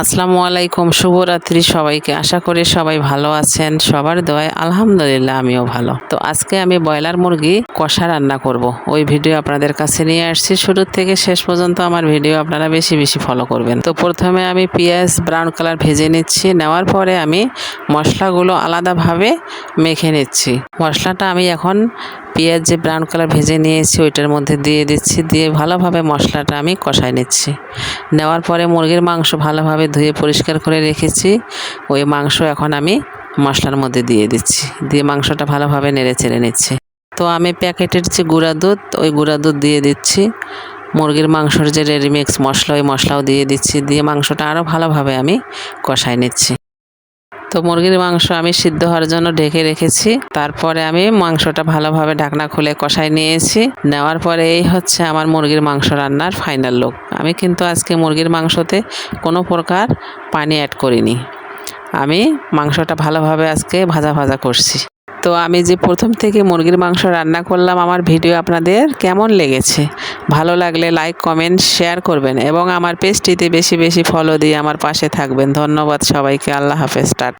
আসসালামু আলাইকুম, শুভরাত্রি সবাইকে। আশা করি সবাই ভালো আছেন। সবার দোয়ায় আলহামদুলিল্লাহ আমিও ভালো। তো আজকে আমি ব্রয়লার মুরগি কষা রান্না করব। ওই ভিডিও আপনাদের কাছে নিয়ে আসছি। শুরু থেকে শেষ পর্যন্ত আমার ভিডিও আপনারা বেশি বেশি ফলো করবেন। তো প্রথমে আমি পেঁয়াজ ব্রাউন কালার ভেজে নিচ্ছি। নেওয়ার পরে আমি মশলাগুলো আলাদাভাবে মেখে নিচ্ছি। মশলাটা আমি এখন পেঁয়াজ যে ব্রাউন কালার ভেজে নিয়েছি ওইটার মধ্যে দিয়ে দিচ্ছি। দিয়ে ভালোভাবে মশলাটা আমি কষাই নিচ্ছি। নেওয়ার পরে মুরগির মাংস ভালোভাবে ধুয়ে পরিষ্কার করে রেখেছি। ওই মাংস এখন আমি মশলার মধ্যে দিয়ে দিচ্ছি। দিয়ে মাংসটা ভালোভাবে নেড়ে চেড়ে নিচ্ছি। তো আমি প্যাকেটের যে গুঁড়া দুধ, ওই গুঁড়া দুধ দিয়ে দিচ্ছি। মুরগির মাংসর যে রেডিমিক্স মশলা, ওই মশলাও দিয়ে দিচ্ছি। দিয়ে মাংসটা আরও ভালোভাবে আমি কষাই নিচ্ছি। তো মুরগির মাংস আমি সিদ্ধ হওয়ার জন্য ঢেকে রেখেছি। তারপরে আমি মাংসটা ভালোভাবে ঢাকনা খুলে কষাই নিয়েছি। নেওয়ার পরে এই হচ্ছে আমার মুরগির মাংস রান্নার ফাইনাল লুক। আমি কিন্তু আজকে মুরগির মাংসতে কোনো প্রকার পানি অ্যাড করিনি। আমি মাংসটা ভালোভাবে আজকে ভাজা ভাজা করছি। তো আমি যে প্রথম থেকে মুরগির মাংস রান্না করলাম, আমার ভিডিও আপনাদের কেমন লেগেছে? ভালো লাগলে লাইক, কমেন্ট, শেয়ার করবেন এবং আমার পেজটিতে বেশি বেশি ফলো দিয়ে আমার পাশে থাকবেন। ধন্যবাদ সবাইকে। আল্লাহ হাফেজ।